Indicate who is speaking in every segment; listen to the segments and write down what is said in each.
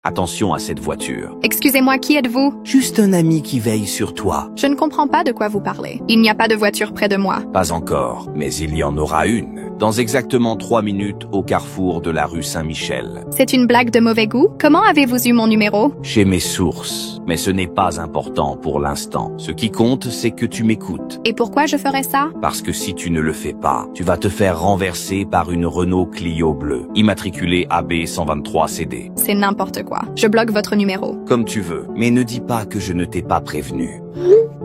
Speaker 1: Attention à cette voiture.
Speaker 2: Excusez-moi, qui êtes-vous?
Speaker 1: Juste un ami qui veille sur toi.
Speaker 2: Je ne comprends pas de quoi vous parlez. Il n'y a pas de voiture près de moi.
Speaker 1: Pas encore, mais il y en aura une. Dans exactement 3 minutes au carrefour de la rue Saint-Michel.
Speaker 2: C'est une blague de mauvais goût? Comment avez-vous eu mon numéro?
Speaker 1: Chez mes sources. Mais ce n'est pas important pour l'instant. Ce qui compte, c'est que tu m'écoutes.
Speaker 2: Et pourquoi je ferais ça?
Speaker 1: Parce que si tu ne le fais pas, tu vas te faire renverser par une Renault Clio bleue, immatriculée AB 123 CD.
Speaker 2: C'est n'importe quoi. Je bloque votre numéro.
Speaker 1: Comme tu veux, mais ne dis pas que je ne t'ai pas prévenu.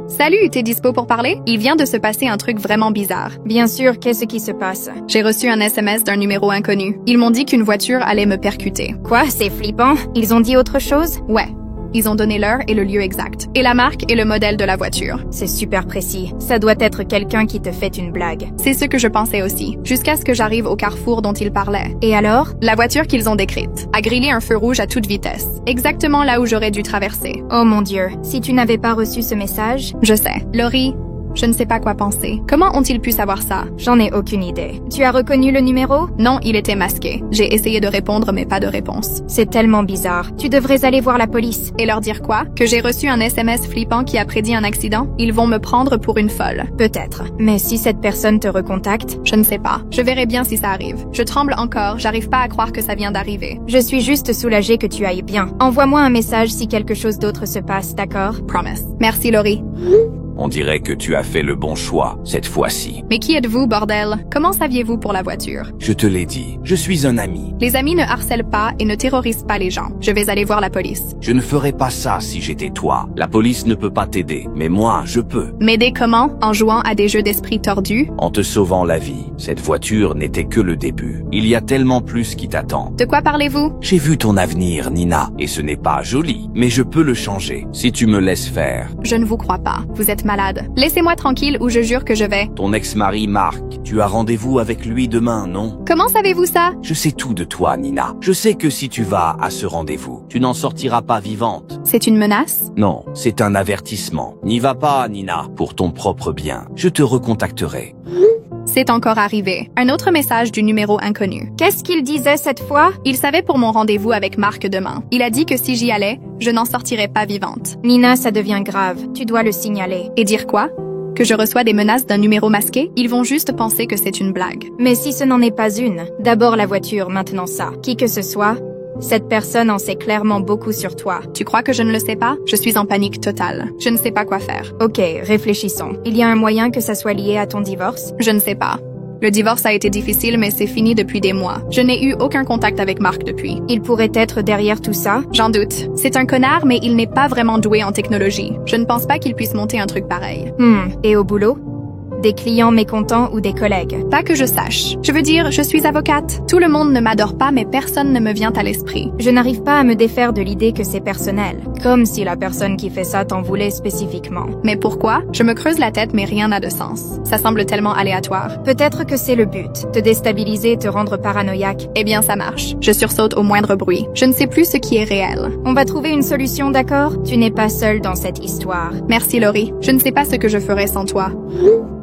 Speaker 2: Salut, t'es dispo pour parler? Il vient de se passer un truc vraiment bizarre.
Speaker 3: Bien sûr, qu'est-ce qui se passe?
Speaker 2: J'ai reçu un SMS d'un numéro inconnu. Ils m'ont dit qu'une voiture allait me percuter.
Speaker 3: Quoi, c'est flippant? Ils ont dit autre chose?
Speaker 2: Ouais. Ils ont donné l'heure et le lieu exact. Et la marque et le modèle de la voiture.
Speaker 3: C'est super précis. Ça doit être quelqu'un qui te fait une blague.
Speaker 2: C'est ce que je pensais aussi. Jusqu'à ce que j'arrive au carrefour dont ils parlaient.
Speaker 3: Et alors?
Speaker 2: La voiture qu'ils ont décrite a grillé un feu rouge à toute vitesse. Exactement là où j'aurais dû traverser.
Speaker 3: Oh mon Dieu. Si tu n'avais pas reçu ce message?
Speaker 2: Je sais. Laurie, je ne sais pas quoi penser. Comment ont-ils pu savoir ça?
Speaker 3: J'en ai aucune idée. Tu as reconnu le numéro?
Speaker 2: Non, il était masqué. J'ai essayé de répondre, mais pas de réponse.
Speaker 3: C'est tellement bizarre. Tu devrais aller voir la police.
Speaker 2: Et leur dire quoi? Que j'ai reçu un SMS flippant qui a prédit un accident? Ils vont me prendre pour une folle.
Speaker 3: Peut-être. Mais si cette personne te recontacte?
Speaker 2: Je ne sais pas. Je verrai bien si ça arrive. Je tremble encore, j'arrive pas à croire que ça vient d'arriver.
Speaker 3: Je suis juste soulagée que tu ailles bien. Envoie-moi un message si quelque chose d'autre se passe, d'accord?
Speaker 2: Promise. Merci, Laurie.
Speaker 1: On dirait que tu as fait le bon choix, cette fois-ci.
Speaker 2: Mais qui êtes-vous, bordel? Comment saviez-vous pour la voiture?
Speaker 1: Je te l'ai dit, je suis un ami.
Speaker 2: Les amis ne harcèlent pas et ne terrorisent pas les gens. Je vais aller voir la police.
Speaker 1: Je ne ferais pas ça si j'étais toi. La police ne peut pas t'aider, mais moi, je peux.
Speaker 2: M'aider comment? En jouant à des jeux d'esprit tordus?
Speaker 1: En te sauvant la vie. Cette voiture n'était que le début. Il y a tellement plus qui t'attend.
Speaker 2: De quoi parlez-vous?
Speaker 1: J'ai vu ton avenir, Nina, et ce n'est pas joli, mais je peux le changer, si tu me laisses faire.
Speaker 2: Je ne vous crois pas. Vous êtes malade. Laissez-moi tranquille ou je jure que je vais.
Speaker 1: Ton ex-mari, Marc, tu as rendez-vous avec lui demain, non?
Speaker 2: Comment savez-vous ça?
Speaker 1: Je sais tout de toi, Nina. Je sais que si tu vas à ce rendez-vous, tu n'en sortiras pas vivante.
Speaker 2: C'est une menace?
Speaker 1: Non, c'est un avertissement. N'y va pas, Nina, pour ton propre bien. Je te recontacterai.
Speaker 2: C'est encore arrivé. Un autre message du numéro inconnu.
Speaker 3: Qu'est-ce qu'il disait cette fois?
Speaker 2: Il savait pour mon rendez-vous avec Marc demain. Il a dit que si j'y allais, je n'en sortirais pas vivante.
Speaker 3: Nina, ça devient grave. Tu dois le signaler.
Speaker 2: Et dire quoi? Que je reçois des menaces d'un numéro masqué? Ils vont juste penser que c'est une blague.
Speaker 3: Mais si ce n'en est pas une, d'abord la voiture, maintenant ça. Qui que ce soit, cette personne en sait clairement beaucoup sur toi.
Speaker 2: Tu crois que je ne le sais pas? Je suis en panique totale. Je ne sais pas quoi faire.
Speaker 3: Ok, réfléchissons. Il y a un moyen que ça soit lié à ton divorce?
Speaker 2: Je ne sais pas. Le divorce a été difficile, mais c'est fini depuis des mois. Je n'ai eu aucun contact avec Marc depuis.
Speaker 3: Il pourrait être derrière tout ça?
Speaker 2: J'en doute. C'est un connard, mais il n'est pas vraiment doué en technologie. Je ne pense pas qu'il puisse monter un truc pareil.
Speaker 3: Et au boulot? Des clients mécontents ou des collègues?
Speaker 2: Pas que je sache. Je veux dire, je suis avocate. Tout le monde ne m'adore pas, mais personne ne me vient à l'esprit.
Speaker 3: Je n'arrive pas à me défaire de l'idée que c'est personnel. Comme si la personne qui fait ça t'en voulait spécifiquement.
Speaker 2: Mais pourquoi? Je me creuse la tête, mais rien n'a de sens. Ça semble tellement aléatoire.
Speaker 3: Peut-être que c'est le but. Te déstabiliser et te rendre paranoïaque.
Speaker 2: Eh bien, ça marche. Je sursaute au moindre bruit. Je ne sais plus ce qui est réel.
Speaker 3: On va trouver une solution, d'accord? Tu n'es pas seule dans cette histoire.
Speaker 2: Merci, Laurie. Je ne sais pas ce que je ferais sans toi.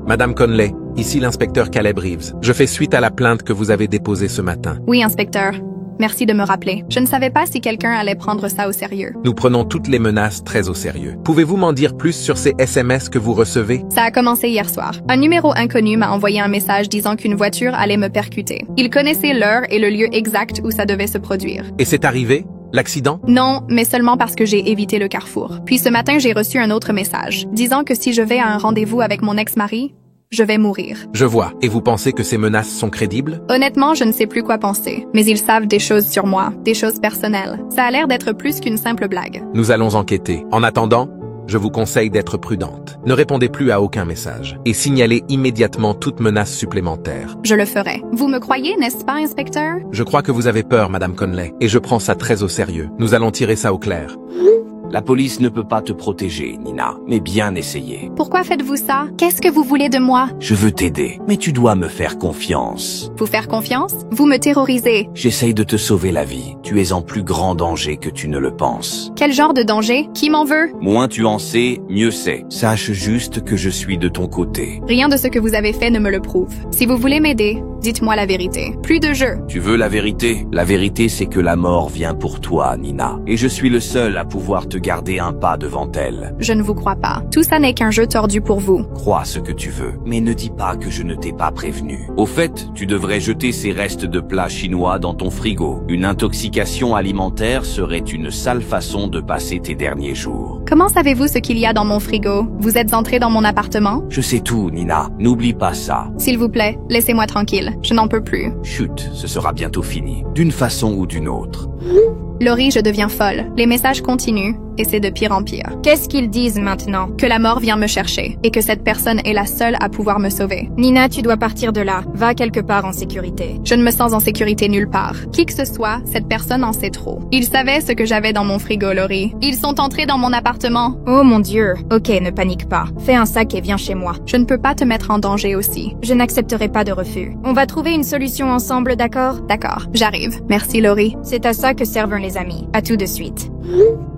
Speaker 4: Madame Conley, ici l'inspecteur Caleb Reeves. Je fais suite à la plainte que vous avez déposée ce matin.
Speaker 2: Oui, inspecteur. Merci de me rappeler. Je ne savais pas si quelqu'un allait prendre ça au sérieux.
Speaker 4: Nous prenons toutes les menaces très au sérieux. Pouvez-vous m'en dire plus sur ces SMS que vous recevez?
Speaker 2: Ça a commencé hier soir. Un numéro inconnu m'a envoyé un message disant qu'une voiture allait me percuter. Il connaissait l'heure et le lieu exact où ça devait se produire.
Speaker 4: Et c'est arrivé? L'accident?
Speaker 2: Non, mais seulement parce que j'ai évité le carrefour. Puis ce matin, j'ai reçu un autre message, disant que si je vais à un rendez-vous avec mon ex-mari, je vais mourir.
Speaker 4: Je vois. Et vous pensez que ces menaces sont crédibles?
Speaker 2: Honnêtement, je ne sais plus quoi penser. Mais ils savent des choses sur moi, des choses personnelles. Ça a l'air d'être plus qu'une simple blague.
Speaker 4: Nous allons enquêter. En attendant, je vous conseille d'être prudente. Ne répondez plus à aucun message et signalez immédiatement toute menace supplémentaire.
Speaker 2: Je le ferai. Vous me croyez, n'est-ce pas, inspecteur?
Speaker 4: Je crois que vous avez peur, Madame Conley, et je prends ça très au sérieux. Nous allons tirer ça au clair.
Speaker 1: La police ne peut pas te protéger, Nina, mais bien essayer.
Speaker 2: Pourquoi faites-vous ça? Qu'est-ce que vous voulez de moi?
Speaker 1: Je veux t'aider, mais tu dois me faire confiance.
Speaker 2: Vous faire confiance? Vous me terrorisez.
Speaker 1: J'essaye de te sauver la vie. Tu es en plus grand danger que tu ne le penses.
Speaker 2: Quel genre de danger? Qui m'en veut?
Speaker 1: Moins tu en sais, mieux c'est. Sache juste que je suis de ton côté.
Speaker 2: Rien de ce que vous avez fait ne me le prouve. Si vous voulez m'aider, Dites-moi la vérité. Plus de jeu.
Speaker 1: Tu veux la vérité? La vérité, c'est que la mort vient pour toi, Nina. Et je suis le seul à pouvoir te garder un pas devant elle.
Speaker 2: Je ne vous crois pas. Tout ça n'est qu'un jeu tordu pour vous.
Speaker 1: Crois ce que tu veux, mais ne dis pas que je ne t'ai pas prévenu. Au fait, tu devrais jeter ces restes de plats chinois dans ton frigo. Une intoxication alimentaire serait une sale façon de passer tes derniers jours.
Speaker 2: Comment savez-vous ce qu'il y a dans mon frigo? Vous êtes entré dans mon appartement?
Speaker 1: Je sais tout, Nina. N'oublie pas ça.
Speaker 2: S'il vous plaît, laissez-moi tranquille. Je n'en peux plus.
Speaker 1: Chut, ce sera bientôt fini. D'une façon ou d'une autre.
Speaker 2: Laurie, je deviens folle. Les messages continuent, et c'est de pire en pire.
Speaker 3: Qu'est-ce qu'ils disent maintenant?
Speaker 2: Que la mort vient me chercher, et que cette personne est la seule à pouvoir me sauver.
Speaker 3: Nina, tu dois partir de là. Va quelque part en sécurité.
Speaker 2: Je ne me sens en sécurité nulle part. Qui que ce soit, cette personne en sait trop. Ils savaient ce que j'avais dans mon frigo, Laurie. Ils sont entrés dans mon appartement.
Speaker 3: Oh mon Dieu. Ok, ne panique pas. Fais un sac et viens chez moi.
Speaker 2: Je ne peux pas te mettre en danger aussi.
Speaker 3: Je n'accepterai pas de refus. On va trouver une solution ensemble, d'accord?
Speaker 2: D'accord, j'arrive. Merci, Laurie.
Speaker 3: C'est à ça que servent les amis. À tout de suite.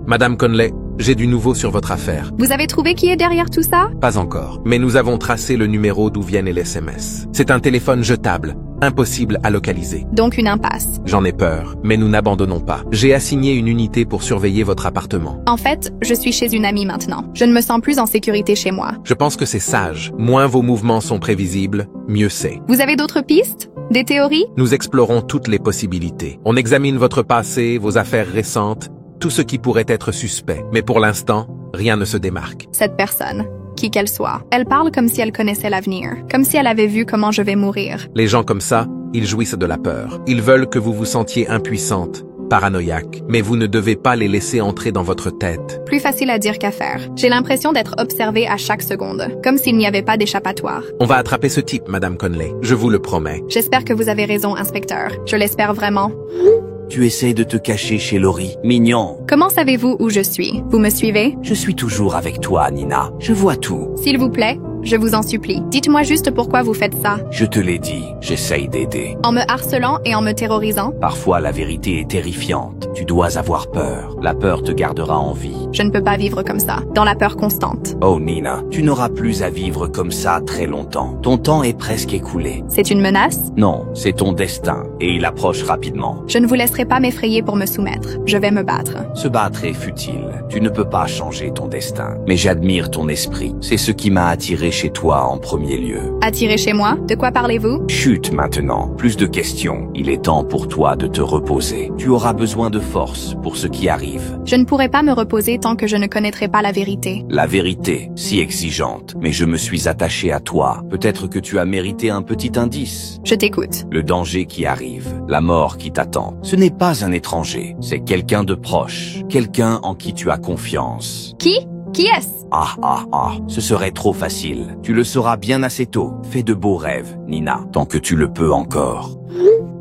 Speaker 4: Madame Conley, j'ai du nouveau sur votre affaire.
Speaker 2: Vous avez trouvé qui est derrière tout ça?
Speaker 4: Pas encore, mais nous avons tracé le numéro d'où viennent les SMS. C'est un téléphone jetable, impossible à localiser.
Speaker 2: Donc une impasse.
Speaker 4: J'en ai peur, mais nous n'abandonnons pas. J'ai assigné une unité pour surveiller votre appartement.
Speaker 2: En fait, je suis chez une amie maintenant. Je ne me sens plus en sécurité chez moi.
Speaker 4: Je pense que c'est sage. Moins vos mouvements sont prévisibles, mieux c'est.
Speaker 2: Vous avez d'autres pistes? Des théories?
Speaker 4: Nous explorons toutes les possibilités. On examine votre passé, vos affaires récentes, tout ce qui pourrait être suspect. Mais pour l'instant, rien ne se démarque.
Speaker 2: Cette personne, qui qu'elle soit, elle parle comme si elle connaissait l'avenir, comme si elle avait vu comment je vais mourir.
Speaker 4: Les gens comme ça, ils jouissent de la peur. Ils veulent que vous vous sentiez impuissante, paranoïaque, mais vous ne devez pas les laisser entrer dans votre tête.
Speaker 2: Plus facile à dire qu'à faire. J'ai l'impression d'être observée à chaque seconde, comme s'il n'y avait pas d'échappatoire.
Speaker 4: On va attraper ce type, Madame Conley. Je vous le promets.
Speaker 2: J'espère que vous avez raison, inspecteur. Je l'espère vraiment.
Speaker 1: Tu essaies de te cacher chez Laurie. Mignon.
Speaker 2: Comment savez-vous où je suis? Vous me suivez?
Speaker 1: Je suis toujours avec toi, Nina. Je vois tout.
Speaker 2: S'il vous plaît, je vous en supplie. Dites-moi juste pourquoi vous faites ça.
Speaker 1: Je te l'ai dit, j'essaye d'aider.
Speaker 2: En me harcelant et en me terrorisant?
Speaker 1: Parfois, la vérité est terrifiante. Tu dois avoir peur. La peur te gardera en vie.
Speaker 2: Je ne peux pas vivre comme ça, dans la peur constante.
Speaker 1: Oh Nina, tu n'auras plus à vivre comme ça très longtemps. Ton temps est presque écoulé.
Speaker 2: C'est une menace?
Speaker 1: Non, c'est ton destin, et il approche rapidement.
Speaker 2: Je ne vous laisserai pas m'effrayer pour me soumettre. Je vais me battre.
Speaker 1: Se battre est futile. Tu ne peux pas changer ton destin. Mais j'admire ton esprit. C'est ce qui m'a attiré chez toi en premier lieu.
Speaker 2: Attiré chez moi? De quoi parlez-vous?
Speaker 1: Chut maintenant. Plus de questions. Il est temps pour toi de te reposer. Tu auras besoin de force pour ce qui arrive.
Speaker 2: Je ne pourrai pas me reposer tant que je ne connaîtrai pas la vérité.
Speaker 1: La vérité, si exigeante. Mais je me suis attaché à toi. Peut-être que tu as mérité un petit indice.
Speaker 2: Je t'écoute.
Speaker 1: Le danger qui arrive, la mort qui t'attend. Ce n'est pas un étranger, c'est quelqu'un de proche. Quelqu'un en qui tu as confiance.
Speaker 2: Qui? Qui est-ce?
Speaker 1: Ce serait trop facile. Tu le sauras bien assez tôt. Fais de beaux rêves, Nina, tant que tu le peux encore.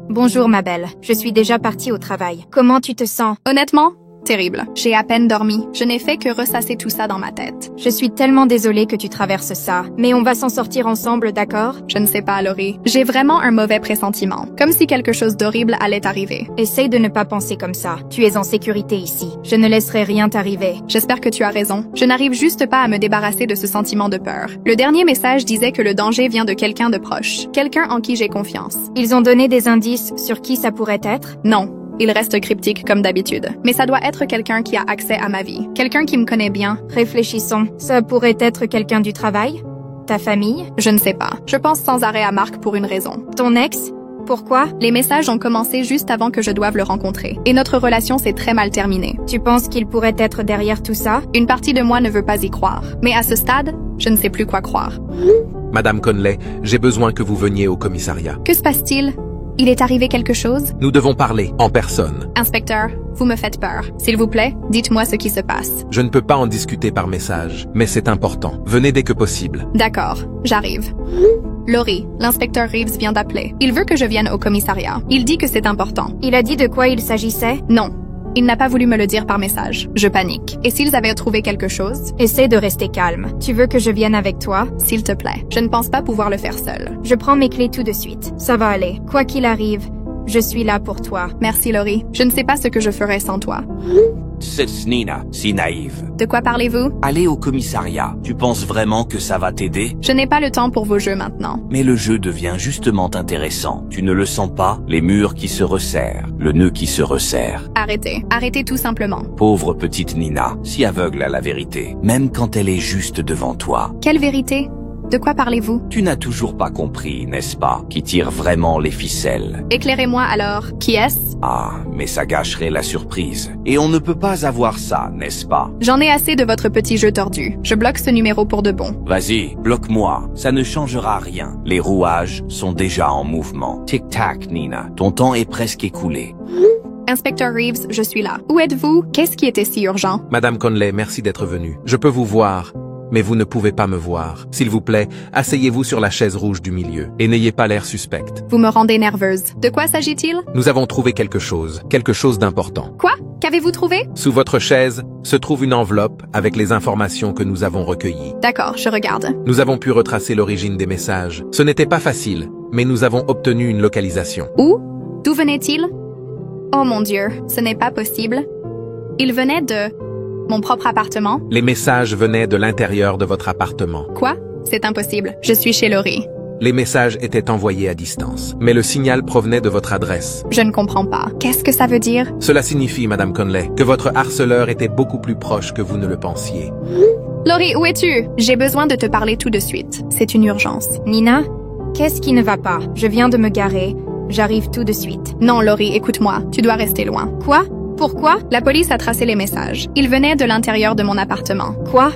Speaker 3: Bonjour ma belle. Je suis déjà partie au travail. Comment tu te sens?
Speaker 2: Honnêtement? Terrible. J'ai à peine dormi. Je n'ai fait que ressasser tout ça dans ma tête.
Speaker 3: Je suis tellement désolée que tu traverses ça. Mais on va s'en sortir ensemble, d'accord?
Speaker 2: Je ne sais pas, Laurie. J'ai vraiment un mauvais pressentiment. Comme si quelque chose d'horrible allait arriver.
Speaker 3: Essaye de ne pas penser comme ça. Tu es en sécurité ici. Je ne laisserai rien t'arriver.
Speaker 2: J'espère que tu as raison. Je n'arrive juste pas à me débarrasser de ce sentiment de peur. Le dernier message disait que le danger vient de quelqu'un de proche. Quelqu'un en qui j'ai confiance.
Speaker 3: Ils ont donné des indices sur qui ça pourrait être?
Speaker 2: Non. Il reste cryptique comme d'habitude. Mais ça doit être quelqu'un qui a accès à ma vie. Quelqu'un qui me connaît bien.
Speaker 3: Réfléchissons. Ça pourrait être quelqu'un du travail? Ta famille?
Speaker 2: Je ne sais pas. Je pense sans arrêt à Marc pour une raison.
Speaker 3: Ton ex? Pourquoi?
Speaker 2: Les messages ont commencé juste avant que je doive le rencontrer. Et notre relation s'est très mal terminée.
Speaker 3: Tu penses qu'il pourrait être derrière tout ça?
Speaker 2: Une partie de moi ne veut pas y croire. Mais à ce stade, je ne sais plus quoi croire.
Speaker 4: Madame Conley, j'ai besoin que vous veniez au commissariat.
Speaker 2: Que se passe-t-il? Il est arrivé quelque chose?
Speaker 4: Nous devons parler, en personne.
Speaker 2: Inspecteur, vous me faites peur. S'il vous plaît, dites-moi ce qui se passe.
Speaker 4: Je ne peux pas en discuter par message, mais c'est important. Venez dès que possible.
Speaker 2: D'accord, j'arrive. Laurie, l'inspecteur Reeves vient d'appeler. Il veut que je vienne au commissariat. Il dit que c'est important.
Speaker 3: Il a dit de quoi il s'agissait?
Speaker 2: Non. Il n'a pas voulu me le dire par message. Je panique. Et s'ils avaient trouvé quelque chose?
Speaker 3: Essaie de rester calme. Tu veux que je vienne avec toi?
Speaker 2: S'il te plaît. Je ne pense pas pouvoir le faire seul.
Speaker 3: Je prends mes clés tout de suite. Ça va aller. Quoi qu'il arrive, je suis là pour toi.
Speaker 2: Merci, Laurie. Je ne sais pas ce que je ferais sans toi.
Speaker 1: C'est Nina, si naïve.
Speaker 2: De quoi parlez-vous?
Speaker 1: Allez au commissariat. Tu penses vraiment que ça va t'aider?
Speaker 2: Je n'ai pas le temps pour vos jeux maintenant.
Speaker 1: Mais le jeu devient justement intéressant. Tu ne le sens pas? Les murs qui se resserrent, le nœud qui se resserre.
Speaker 2: Arrêtez. Arrêtez tout simplement.
Speaker 1: Pauvre petite Nina, si aveugle à la vérité, même quand elle est juste devant toi.
Speaker 2: Quelle vérité? De quoi parlez-vous?
Speaker 1: Tu n'as toujours pas compris, n'est-ce pas, qui tire vraiment les ficelles?
Speaker 2: Éclairez-moi alors. Qui est-ce?
Speaker 1: Ah, mais ça gâcherait la surprise. Et on ne peut pas avoir ça, n'est-ce pas?
Speaker 2: J'en ai assez de votre petit jeu tordu. Je bloque ce numéro pour de bon.
Speaker 1: Vas-y, bloque-moi. Ça ne changera rien. Les rouages sont déjà en mouvement. Tic-tac, Nina. Ton temps est presque écoulé.
Speaker 2: Inspecteur Reeves, je suis là. Où êtes-vous? Qu'est-ce qui était si urgent?
Speaker 4: Madame Conley, merci d'être venue. Je peux vous voir, mais vous ne pouvez pas me voir. S'il vous plaît, asseyez-vous sur la chaise rouge du milieu et n'ayez pas l'air suspecte.
Speaker 2: Vous me rendez nerveuse. De quoi s'agit-il?
Speaker 4: Nous avons trouvé quelque chose d'important.
Speaker 2: Quoi? Qu'avez-vous trouvé?
Speaker 4: Sous votre chaise se trouve une enveloppe avec les informations que nous avons recueillies.
Speaker 2: D'accord, je regarde.
Speaker 4: Nous avons pu retracer l'origine des messages. Ce n'était pas facile, mais nous avons obtenu une localisation.
Speaker 2: Où? D'où venait-il? Oh mon Dieu, ce n'est pas possible. Il venait de mon propre appartement?
Speaker 4: Les messages venaient de l'intérieur de votre appartement.
Speaker 2: Quoi? C'est impossible. Je suis chez Laurie.
Speaker 4: Les messages étaient envoyés à distance, mais le signal provenait de votre adresse.
Speaker 2: Je ne comprends pas. Qu'est-ce que ça veut dire?
Speaker 4: Cela signifie, Madame Conley, que votre harceleur était beaucoup plus proche que vous ne le pensiez.
Speaker 2: Laurie, où es-tu? J'ai besoin de te parler tout de suite. C'est une urgence.
Speaker 3: Nina, qu'est-ce qui ne va pas? Je viens de me garer. J'arrive tout de suite.
Speaker 2: Non, Laurie, écoute-moi. Tu dois rester loin.
Speaker 3: Quoi? Pourquoi?
Speaker 2: La police a tracé les messages. Ils venaient de l'intérieur de mon appartement.
Speaker 3: Quoi?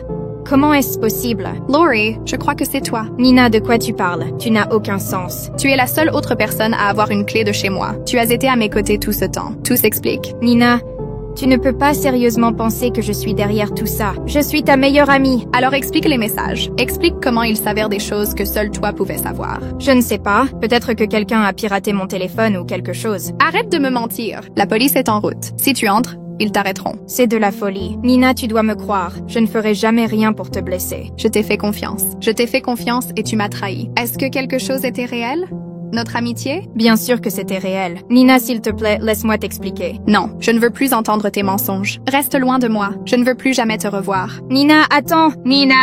Speaker 3: Comment est-ce possible?
Speaker 2: Laurie, je crois que c'est toi.
Speaker 3: Nina, de quoi tu parles? Tu n'as aucun sens.
Speaker 2: Tu es la seule autre personne à avoir une clé de chez moi. Tu as été à mes côtés tout ce temps. Tout s'explique.
Speaker 3: Nina, tu ne peux pas sérieusement penser que je suis derrière tout ça. Je suis ta meilleure amie.
Speaker 2: Alors explique les messages. Explique comment il s'avère des choses que seul toi pouvais savoir.
Speaker 3: Je ne sais pas. Peut-être que quelqu'un a piraté mon téléphone ou quelque chose.
Speaker 2: Arrête de me mentir. La police est en route. Si tu entres, ils t'arrêteront.
Speaker 3: C'est de la folie. Nina, tu dois me croire. Je ne ferai jamais rien pour te blesser.
Speaker 2: Je t'ai fait confiance. Je t'ai fait confiance et tu m'as trahi. Est-ce que quelque chose était réel? Notre amitié?
Speaker 3: Bien sûr que c'était réel. Nina, s'il te plaît, laisse-moi t'expliquer.
Speaker 2: Non, je ne veux plus entendre tes mensonges. Reste loin de moi. Je ne veux plus jamais te revoir.
Speaker 3: Nina, attends. Nina!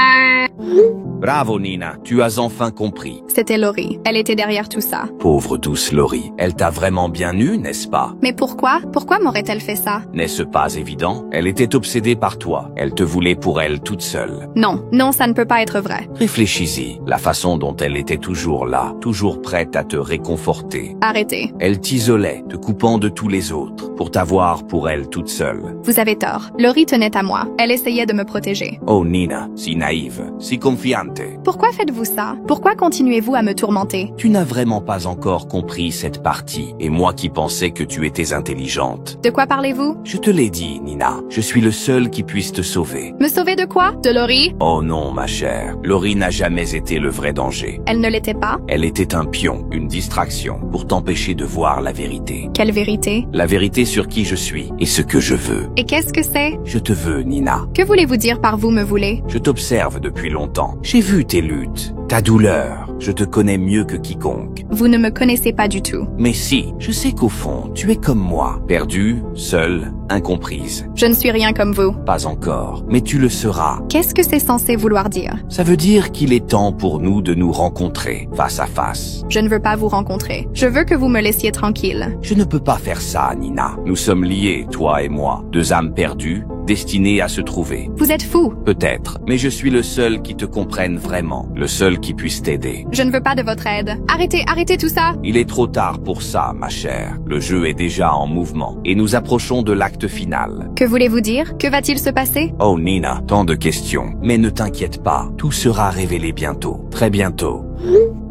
Speaker 1: Bravo, Nina. Tu as enfin compris.
Speaker 2: C'était Laurie. Elle était derrière tout ça.
Speaker 1: Pauvre douce Laurie. Elle t'a vraiment bien eue, n'est-ce pas?
Speaker 2: Mais pourquoi? Pourquoi m'aurait-elle fait ça?
Speaker 1: N'est-ce pas évident? Elle était obsédée par toi. Elle te voulait pour elle toute seule.
Speaker 2: Non, non, ça ne peut pas être vrai.
Speaker 1: Réfléchis-y. La façon dont elle était toujours là, toujours prête à te réconforter.
Speaker 2: Arrêtez.
Speaker 1: Elle t'isolait, te coupant de tous les autres, pour t'avoir pour elle toute seule.
Speaker 2: Vous avez tort. Laurie tenait à moi. Elle essayait de me protéger.
Speaker 1: Oh Nina, si naïve, si confiante.
Speaker 2: Pourquoi faites-vous ça? Pourquoi continuez-vous à me tourmenter?
Speaker 1: Tu n'as vraiment pas encore compris cette partie, et moi qui pensais que tu étais intelligente.
Speaker 2: De quoi parlez-vous?
Speaker 1: Je te l'ai dit, Nina, je suis le seul qui puisse te sauver.
Speaker 2: Me sauver de quoi? De Laurie?
Speaker 1: Oh non, ma chère, Laurie n'a jamais été le vrai danger.
Speaker 2: Elle ne l'était pas?
Speaker 1: Elle était un pion, une distraction, pour t'empêcher de voir la vérité.
Speaker 2: Quelle vérité?
Speaker 1: La vérité sur qui je suis, et ce que je veux.
Speaker 2: Et qu'est-ce que c'est?
Speaker 1: Je te veux, Nina.
Speaker 2: Que voulez-vous dire par vous me voulez?
Speaker 1: Je t'observe depuis longtemps. J'ai vu tes luttes, ta douleur. Je te connais mieux que quiconque.
Speaker 2: Vous ne me connaissez pas du tout.
Speaker 1: Mais si, je sais qu'au fond, tu es comme moi, perdue, seule, incomprise.
Speaker 2: Je ne suis rien comme vous.
Speaker 1: Pas encore, mais tu le seras.
Speaker 2: Qu'est-ce que c'est censé vouloir dire?
Speaker 1: Ça veut dire qu'il est temps pour nous de nous rencontrer, face à face.
Speaker 2: Je ne veux pas vous rencontrer. Je veux que vous me laissiez tranquille.
Speaker 1: Je ne peux pas faire ça, Nina. Nous sommes liés, toi et moi, deux âmes perdues, destinées à se trouver.
Speaker 2: Vous êtes fou.
Speaker 1: Peut-être, mais je suis le seul qui te comprenne vraiment, le seul qui puisse t'aider.
Speaker 2: Je ne veux pas de votre aide. Arrêtez, arrêtez tout ça.
Speaker 1: Il est trop tard pour ça, ma chère. Le jeu est déjà en mouvement, et nous approchons de l'acte final.
Speaker 2: Que voulez-vous dire? Que va-t-il se passer?
Speaker 1: Oh Nina, tant de questions. Mais ne t'inquiète pas, tout sera révélé bientôt, très bientôt.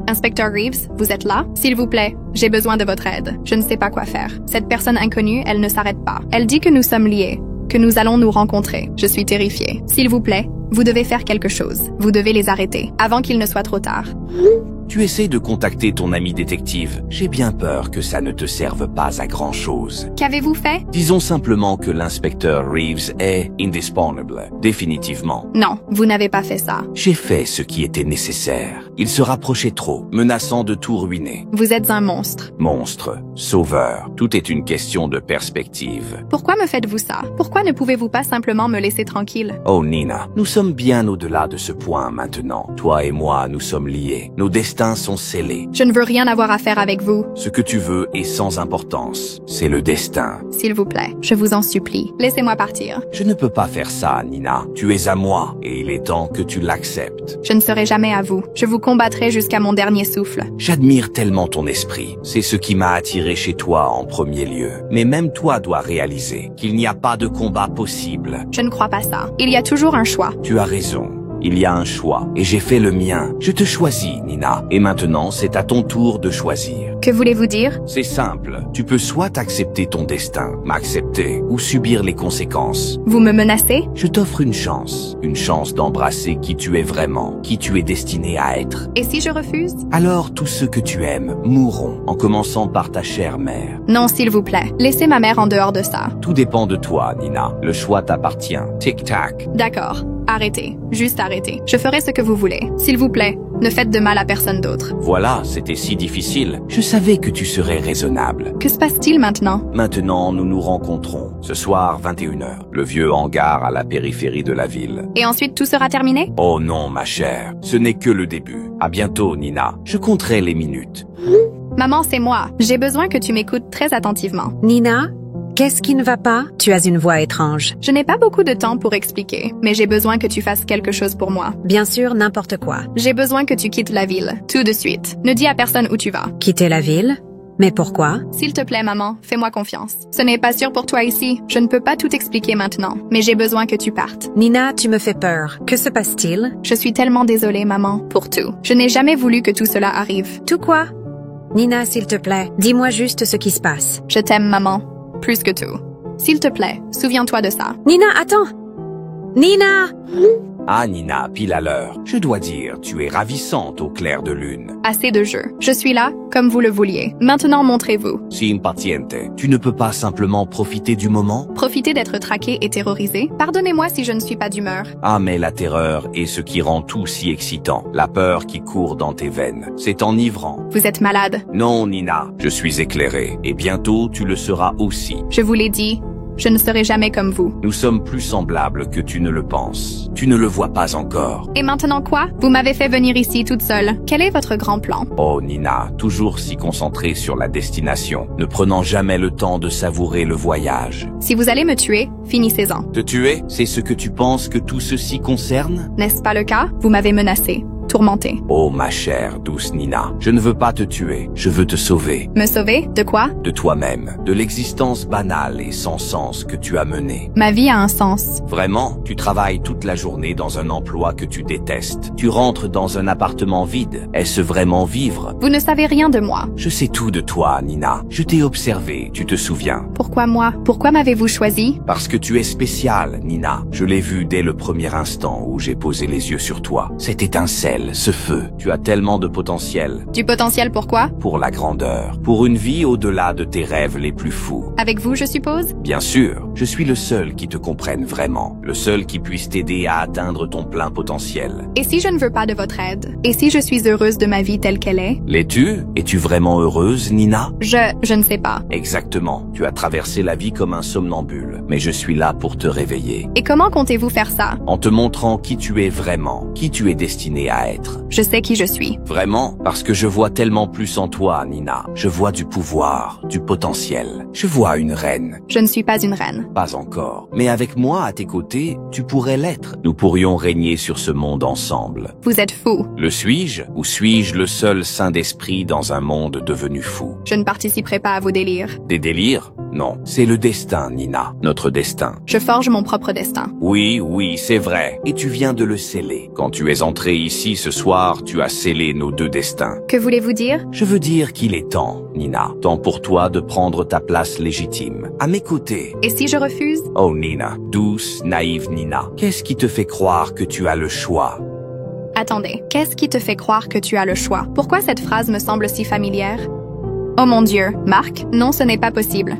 Speaker 2: Inspecteur Reeves, vous êtes là? S'il vous plaît, j'ai besoin de votre aide. Je ne sais pas quoi faire. Cette personne inconnue, elle ne s'arrête pas. Elle dit que nous sommes liés, que nous allons nous rencontrer. Je suis terrifiée. S'il vous plaît, vous devez faire quelque chose. Vous devez les arrêter, avant qu'il ne soit trop tard.
Speaker 1: Tu essaies de contacter ton ami détective. J'ai bien peur que ça ne te serve pas à grand-chose.
Speaker 2: Qu'avez-vous fait?
Speaker 1: Disons simplement que l'inspecteur Reeves est indisponible. Définitivement.
Speaker 2: Non, vous n'avez pas fait ça.
Speaker 1: J'ai fait ce qui était nécessaire. Il se rapprochait trop, menaçant de tout ruiner.
Speaker 2: Vous êtes un monstre.
Speaker 1: Monstre, sauveur, tout est une question de perspective.
Speaker 2: Pourquoi me faites-vous ça? Pourquoi ne pouvez-vous pas simplement me laisser tranquille?
Speaker 1: Oh Nina, nous sommes bien au-delà de ce point maintenant. Toi et moi, nous sommes liés. Nos destins sont scellés.
Speaker 2: Je ne veux rien avoir à faire avec vous.
Speaker 1: Ce que tu veux est sans importance. C'est le destin.
Speaker 2: S'il vous plaît, je vous en supplie, laissez-moi partir.
Speaker 1: Je ne peux pas faire ça, Nina. Tu es à moi, et il est temps que tu l'acceptes.
Speaker 2: Je ne serai jamais à vous. Je vous combattrai jusqu'à mon dernier souffle.
Speaker 1: J'admire tellement ton esprit. C'est ce qui m'a attiré chez toi en premier lieu. Mais même toi dois réaliser qu'il n'y a pas de combat possible.
Speaker 2: Je ne crois pas ça. Il y a toujours un choix.
Speaker 1: Tu as raison. Il y a un choix, et j'ai fait le mien. Je te choisis, Nina. Et maintenant, c'est à ton tour de choisir.
Speaker 2: Que voulez-vous dire?
Speaker 1: C'est simple. Tu peux soit accepter ton destin, m'accepter, ou subir les conséquences.
Speaker 2: Vous me menacez?
Speaker 1: Je t'offre une chance d'embrasser qui tu es vraiment, qui tu es destiné à être.
Speaker 2: Et si je refuse?
Speaker 1: Alors tous ceux que tu aimes mourront, en commençant par ta chère mère.
Speaker 2: Non, s'il vous plaît. Laissez ma mère en dehors de ça.
Speaker 1: Tout dépend de toi, Nina. Le choix t'appartient. Tic-tac.
Speaker 2: D'accord. Arrêtez. Juste arrêtez. Je ferai ce que vous voulez. S'il vous plaît, ne faites de mal à personne d'autre.
Speaker 1: Voilà, c'était si difficile. Je savais que tu serais raisonnable.
Speaker 2: Que se passe-t-il maintenant?
Speaker 1: Maintenant, nous nous rencontrons. Ce soir, 21h. Le vieux hangar à la périphérie de la ville.
Speaker 2: Et ensuite tout sera terminé?
Speaker 1: Oh non, ma chère. Ce n'est que le début. À bientôt, Nina. Je compterai les minutes.
Speaker 2: Maman, c'est moi. J'ai besoin que tu m'écoutes très attentivement.
Speaker 5: Nina, qu'est-ce qui ne va pas? Tu as une voix étrange.
Speaker 2: Je n'ai pas beaucoup de temps pour expliquer, mais j'ai besoin que tu fasses quelque chose pour moi.
Speaker 5: Bien sûr, n'importe quoi.
Speaker 2: J'ai besoin que tu quittes la ville, tout de suite. Ne dis à personne où tu vas.
Speaker 5: Quitter la ville? Mais pourquoi?
Speaker 2: S'il te plaît, maman, fais-moi confiance. Ce n'est pas sûr pour toi ici. Je ne peux pas tout expliquer maintenant, mais j'ai besoin que tu partes.
Speaker 5: Nina, tu me fais peur. Que se passe-t-il?
Speaker 2: Je suis tellement désolée, maman, pour tout. Je n'ai jamais voulu que tout cela arrive.
Speaker 5: Tout quoi? Nina, s'il te plaît, dis-moi juste ce qui se passe.
Speaker 2: Je t'aime, maman. Plus que tout. S'il te plaît, souviens-toi de ça.
Speaker 5: Nina, attends! Nina!
Speaker 1: Ah, Nina, pile à l'heure. Je dois dire, tu es ravissante au clair de lune.
Speaker 2: Assez de jeu. Je suis là, comme vous le vouliez. Maintenant, montrez-vous.
Speaker 1: Si impaziente, tu ne peux pas simplement profiter du moment?
Speaker 2: Profitez d'être traqué et terrorisé. Pardonnez-moi si je ne suis pas d'humeur.
Speaker 1: Ah, mais la terreur est ce qui rend tout si excitant. La peur qui court dans tes veines. C'est enivrant.
Speaker 2: Vous êtes malade.
Speaker 1: Non, Nina, je suis éclairé. Et bientôt, tu le seras aussi.
Speaker 2: Je vous l'ai dit. Je ne serai jamais comme vous.
Speaker 1: Nous sommes plus semblables que tu ne le penses. Tu ne le vois pas encore.
Speaker 2: Et maintenant quoi? Vous m'avez fait venir ici toute seule. Quel est votre grand plan?
Speaker 1: Oh Nina, toujours si concentrée sur la destination, ne prenant jamais le temps de savourer le voyage.
Speaker 2: Si vous allez me tuer, finissez-en.
Speaker 1: Te tuer? C'est ce que tu penses que tout ceci concerne?
Speaker 2: N'est-ce pas le cas? Vous m'avez menacé. Tourmenté.
Speaker 1: Oh ma chère, douce Nina, je ne veux pas te tuer, je veux te sauver.
Speaker 2: Me sauver? De quoi?
Speaker 1: De toi-même, de l'existence banale et sans sens que tu as menée.
Speaker 2: Ma vie a un sens.
Speaker 1: Vraiment, tu travailles toute la journée dans un emploi que tu détestes. Tu rentres dans un appartement vide. Est-ce vraiment vivre?
Speaker 2: Vous ne savez rien de moi.
Speaker 1: Je sais tout de toi, Nina. Je t'ai observé, tu te souviens.
Speaker 2: Pourquoi moi? Pourquoi m'avez-vous choisi?
Speaker 1: Parce que tu es spéciale, Nina. Je l'ai vu dès le premier instant où j'ai posé les yeux sur toi. Cette étincelle, ce feu, tu as tellement de potentiel.
Speaker 2: Du potentiel pourquoi?
Speaker 1: Pour la grandeur, pour une vie au-delà de tes rêves les plus fous.
Speaker 2: Avec vous, je suppose?
Speaker 1: Bien sûr, je suis le seul qui te comprenne vraiment, le seul qui puisse t'aider à atteindre ton plein potentiel.
Speaker 2: Et si je ne veux pas de votre aide? Et si je suis heureuse de ma vie telle qu'elle est?
Speaker 1: L'es-tu? Es-tu vraiment heureuse, Nina?
Speaker 2: Je ne sais pas.
Speaker 1: Exactement, tu as traversé la vie comme un somnambule, mais je suis là pour te réveiller.
Speaker 2: Et comment comptez-vous faire ça?
Speaker 1: En te montrant qui tu es vraiment, qui tu es destiné à être.
Speaker 2: Je sais qui je suis.
Speaker 1: Vraiment? Parce que je vois tellement plus en toi, Nina. Je vois du pouvoir, du potentiel. Je vois une reine.
Speaker 2: Je ne suis pas une reine.
Speaker 1: Pas encore. Mais avec moi à tes côtés, tu pourrais l'être. Nous pourrions régner sur ce monde ensemble.
Speaker 2: Vous êtes fou.
Speaker 1: Le suis-je? Ou suis-je le seul saint d'esprit dans un monde devenu fou?
Speaker 2: Je ne participerai pas à vos délires.
Speaker 1: Des délires? Non. C'est le destin, Nina. Notre destin.
Speaker 2: Je forge mon propre destin.
Speaker 1: Oui, c'est vrai. Et tu viens de le sceller. Quand tu es entré ici ce soir, tu as scellé nos deux destins.
Speaker 2: Que voulez-vous dire?
Speaker 1: Je veux dire qu'il est temps, Nina. Temps pour toi de prendre ta place légitime. À mes côtés.
Speaker 2: Et si je refuse?
Speaker 1: Oh Nina, douce, naïve Nina. Qu'est-ce qui te fait croire que tu as le choix?
Speaker 2: Attendez, qu'est-ce qui te fait croire que tu as le choix? Pourquoi cette phrase me semble si familière? Oh mon Dieu, Mark, non, ce n'est pas possible.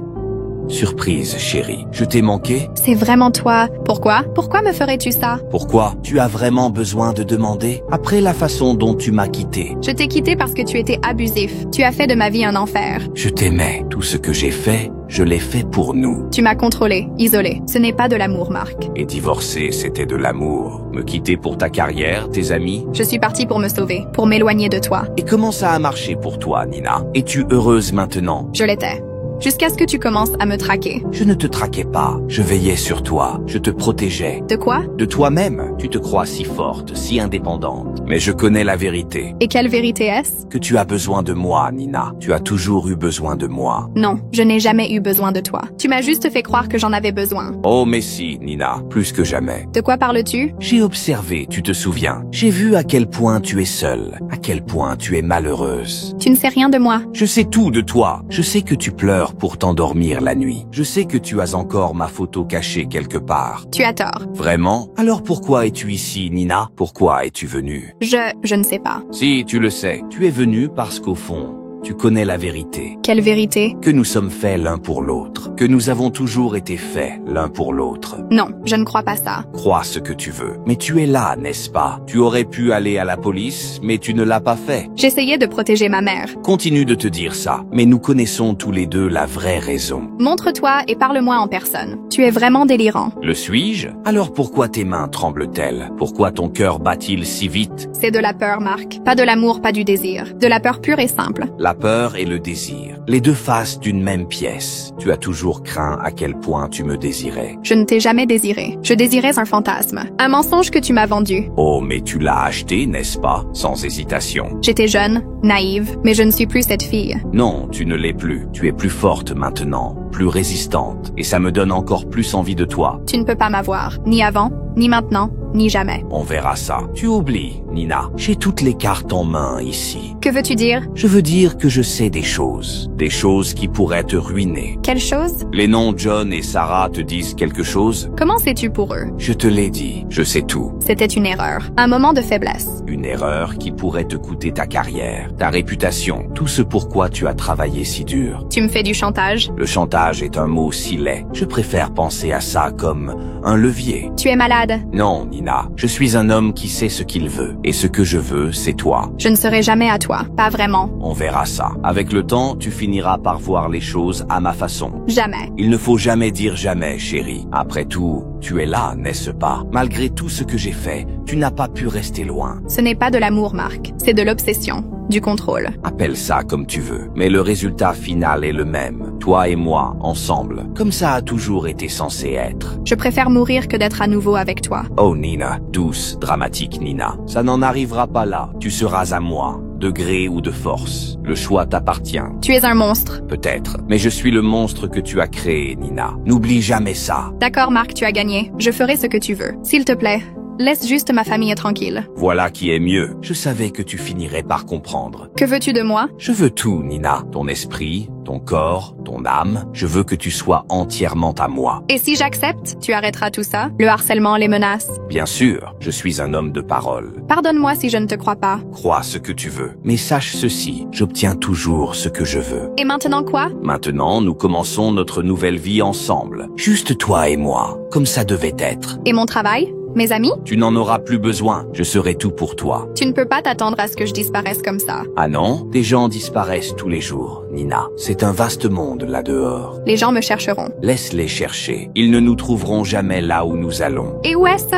Speaker 1: Surprise, chérie. Je t'ai manqué?
Speaker 2: C'est vraiment toi. Pourquoi? Pourquoi me ferais-tu ça?
Speaker 1: Pourquoi? Tu as vraiment besoin de demander? Après la façon dont tu m'as quitté.
Speaker 2: Je t'ai quitté parce que tu étais abusif. Tu as fait de ma vie un enfer.
Speaker 1: Je t'aimais. Tout ce que j'ai fait, je l'ai fait pour nous.
Speaker 2: Tu m'as contrôlé, isolé. Ce n'est pas de l'amour, Mark.
Speaker 1: Et divorcer, c'était de l'amour. Me quitter pour ta carrière, tes amis?
Speaker 2: Je suis partie pour me sauver, pour m'éloigner de toi.
Speaker 1: Et comment ça a marché pour toi, Nina? Es-tu heureuse maintenant?
Speaker 2: Je l'étais. Jusqu'à ce que tu commences à me traquer.
Speaker 1: Je ne te traquais pas. Je veillais sur toi. Je te protégeais.
Speaker 2: De quoi?
Speaker 1: De toi-même. Tu te crois si forte, si indépendante. Mais je connais la vérité.
Speaker 2: Et quelle vérité est-ce?
Speaker 1: Que tu as besoin de moi, Nina. Tu as toujours eu besoin de moi.
Speaker 2: Non, je n'ai jamais eu besoin de toi. Tu m'as juste fait croire que j'en avais besoin.
Speaker 1: Oh, mais si, Nina. Plus que jamais.
Speaker 2: De quoi parles-tu?
Speaker 1: J'ai observé, tu te souviens. J'ai vu à quel point tu es seule. À quel point tu es malheureuse.
Speaker 2: Tu ne sais rien de moi.
Speaker 1: Je sais tout de toi. Je sais que tu pleures pour t'endormir la nuit. Je sais que tu as encore ma photo cachée quelque part.
Speaker 2: Tu as tort.
Speaker 1: Vraiment? Alors pourquoi es-tu ici, Nina? Pourquoi es-tu venue?
Speaker 2: Je ne sais pas.
Speaker 1: Si, tu le sais. Tu es venue parce qu'au fond, tu connais la vérité.
Speaker 2: Quelle vérité?
Speaker 1: Que nous sommes faits l'un pour l'autre. Que nous avons toujours été faits l'un pour l'autre.
Speaker 2: Non, je ne crois pas ça.
Speaker 1: Crois ce que tu veux. Mais tu es là, n'est-ce pas? Tu aurais pu aller à la police, mais tu ne l'as pas fait.
Speaker 2: J'essayais de protéger ma mère.
Speaker 1: Continue de te dire ça, mais nous connaissons tous les deux la vraie raison.
Speaker 2: Montre-toi et parle-moi en personne. Tu es vraiment délirant.
Speaker 1: Le suis-je? Alors pourquoi tes mains tremblent-elles? Pourquoi ton cœur bat-il si vite?
Speaker 2: C'est de la peur, Mark. Pas de l'amour, pas du désir. De la peur pure et simple.
Speaker 1: La peur et le désir, les deux faces d'une même pièce. Tu as toujours craint à quel point tu me désirais.
Speaker 2: Je ne t'ai jamais désiré. Je désirais un fantasme. Un mensonge que tu m'as vendu.
Speaker 1: Oh, mais tu l'as acheté, n'est-ce pas? Sans hésitation.
Speaker 2: J'étais jeune, naïve, mais je ne suis plus cette fille.
Speaker 1: Non, tu ne l'es plus. Tu es plus forte maintenant, plus résistante, et ça me donne encore plus envie de toi.
Speaker 2: Tu ne peux pas m'avoir, ni avant, ni maintenant, ni jamais.
Speaker 1: On verra ça. Tu oublies, Nina. J'ai toutes les cartes en main ici.
Speaker 2: Que veux-tu dire?
Speaker 1: Je veux dire que je sais des choses qui pourraient te ruiner.
Speaker 2: Quelle chose?
Speaker 1: Les noms John et Sarah te disent quelque chose?
Speaker 2: Comment sais-tu pour eux?
Speaker 1: Je te l'ai dit, je sais tout.
Speaker 2: C'était une erreur, un moment de faiblesse.
Speaker 1: Une erreur qui pourrait te coûter ta carrière, ta réputation, tout ce pourquoi tu as travaillé si dur.
Speaker 2: Tu me fais du chantage?
Speaker 1: Le chantage est un mot si laid. Je préfère penser à ça comme un levier.
Speaker 2: Tu es malade?
Speaker 1: Non, Nina. Je suis un homme qui sait ce qu'il veut. Et ce que je veux, c'est toi.
Speaker 2: Je ne serai jamais à toi. Pas vraiment.
Speaker 1: On verra ça. Avec le temps, tu finiras par voir les choses à ma façon.
Speaker 2: Jamais.
Speaker 1: Il ne faut jamais dire jamais, chérie. Après tout, tu es là, n'est-ce pas? Malgré tout ce que j'ai fait, tu n'as pas pu rester loin.
Speaker 2: Ce n'est pas de l'amour, Mark. C'est de l'obsession. Du contrôle.
Speaker 1: Appelle ça comme tu veux, mais le résultat final est le même. Toi et moi, ensemble, comme ça a toujours été censé être.
Speaker 2: Je préfère mourir que d'être à nouveau avec toi.
Speaker 1: Oh Nina, douce, dramatique Nina. Ça n'en arrivera pas là. Tu seras à moi, de gré ou de force. Le choix t'appartient.
Speaker 2: Tu es un monstre.
Speaker 1: Peut-être, mais je suis le monstre que tu as créé, Nina. N'oublie jamais ça.
Speaker 2: D'accord, Mark, tu as gagné. Je ferai ce que tu veux. S'il te plaît. Laisse juste ma famille tranquille.
Speaker 1: Voilà qui est mieux. Je savais que tu finirais par comprendre.
Speaker 2: Que veux-tu de moi?
Speaker 1: Je veux tout, Nina. Ton esprit, ton corps, ton âme. Je veux que tu sois entièrement à moi.
Speaker 2: Et si j'accepte, tu arrêteras tout ça? Le harcèlement, les menaces?
Speaker 1: Bien sûr, je suis un homme de parole.
Speaker 2: Pardonne-moi si je ne te crois pas.
Speaker 1: Crois ce que tu veux. Mais sache ceci, j'obtiens toujours ce que je veux.
Speaker 2: Et maintenant quoi?
Speaker 1: Maintenant, nous commençons notre nouvelle vie ensemble. Juste toi et moi, comme ça devait être.
Speaker 2: Et mon travail? Mes amis?
Speaker 1: Tu n'en auras plus besoin, je serai tout pour toi.
Speaker 2: Tu ne peux pas t'attendre à ce que je disparaisse comme ça.
Speaker 1: Ah non? Des gens disparaissent tous les jours, Nina. C'est un vaste monde là-dehors.
Speaker 2: Les gens me chercheront.
Speaker 1: Laisse-les chercher. Ils ne nous trouveront jamais là où nous allons.
Speaker 2: Et où est-ce?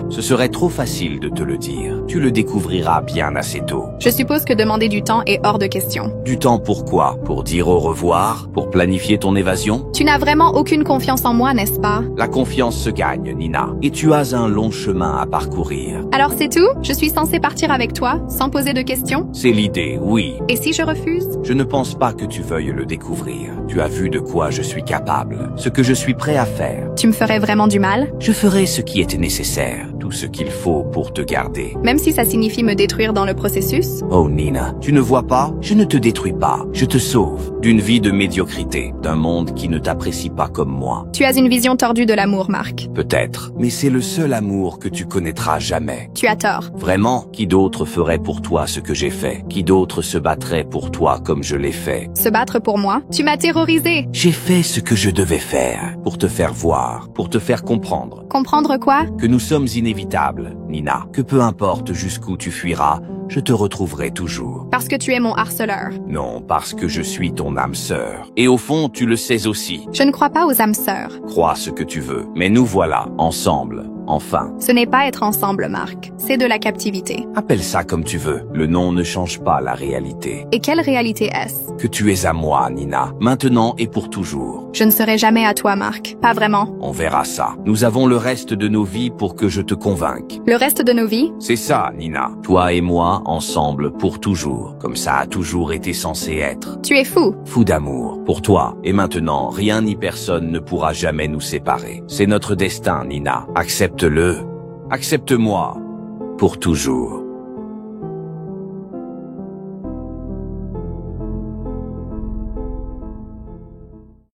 Speaker 1: Ce serait trop facile de te le dire. Tu le découvriras bien assez tôt.
Speaker 2: Je suppose que demander du temps est hors de question.
Speaker 1: Du temps pourquoi? Pour dire au revoir? Pour planifier ton évasion?
Speaker 2: Tu n'as vraiment aucune confiance en moi, n'est-ce pas?
Speaker 1: La confiance se gagne, Nina. Et tu as un long chemin à parcourir.
Speaker 2: Alors c'est tout? Je suis censée partir avec toi, sans poser de questions?
Speaker 1: C'est l'idée, oui.
Speaker 2: Et si je refuse?
Speaker 1: Je ne pense pas que tu veuilles le découvrir. Tu as vu de quoi je suis capable, ce que je suis prêt à faire.
Speaker 2: Tu me ferais vraiment du mal?
Speaker 1: Je ferai ce qui est nécessaire, tout ce qu'il faut pour te garder.
Speaker 2: Même si ça signifie me détruire dans le processus?
Speaker 1: Oh Nina, tu ne vois pas? Je ne te détruis pas, je te sauve. d'une vie de médiocrité, d'un monde qui ne t'apprécie pas comme moi.
Speaker 2: Tu as une vision tordue de l'amour, Marc.
Speaker 1: Peut-être, mais c'est le seul amour que tu connaîtras jamais.
Speaker 2: Tu as tort.
Speaker 1: Vraiment, qui d'autre ferait pour toi ce que j'ai fait? Qui d'autre se battrait pour toi comme je l'ai fait?
Speaker 2: Se battre pour moi? Tu m'as terrorisé.
Speaker 1: J'ai fait ce que je devais faire, pour te faire voir, pour te faire comprendre.
Speaker 2: Comprendre quoi?
Speaker 1: Que nous sommes inévitables, Nina. Que peu importe jusqu'où tu fuiras, je te retrouverai toujours.
Speaker 2: Parce que tu es mon harceleur.
Speaker 1: Non, parce que je suis ton âme sœur. Et au fond, tu le sais aussi.
Speaker 2: Je ne crois pas aux âmes sœurs.
Speaker 1: Crois ce que tu veux. Mais nous voilà, ensemble. Enfin.
Speaker 2: Ce n'est pas être ensemble, Marc. C'est de la captivité.
Speaker 1: Appelle ça comme tu veux. Le nom ne change pas la réalité.
Speaker 2: Et quelle réalité est-ce?
Speaker 1: Que tu es à moi, Nina. Maintenant et pour toujours.
Speaker 2: Je ne serai jamais à toi, Marc. Pas vraiment.
Speaker 1: On verra ça. Nous avons le reste de nos vies pour que je te convainque.
Speaker 2: Le reste de nos vies?
Speaker 1: C'est ça, Nina. Toi et moi, ensemble, pour toujours. Comme ça a toujours été censé être.
Speaker 2: Tu es fou.
Speaker 1: Fou d'amour. Pour toi. Et maintenant, rien ni personne ne pourra jamais nous séparer. C'est notre destin, Nina. Accepte-le. Accepte-moi. Pour toujours.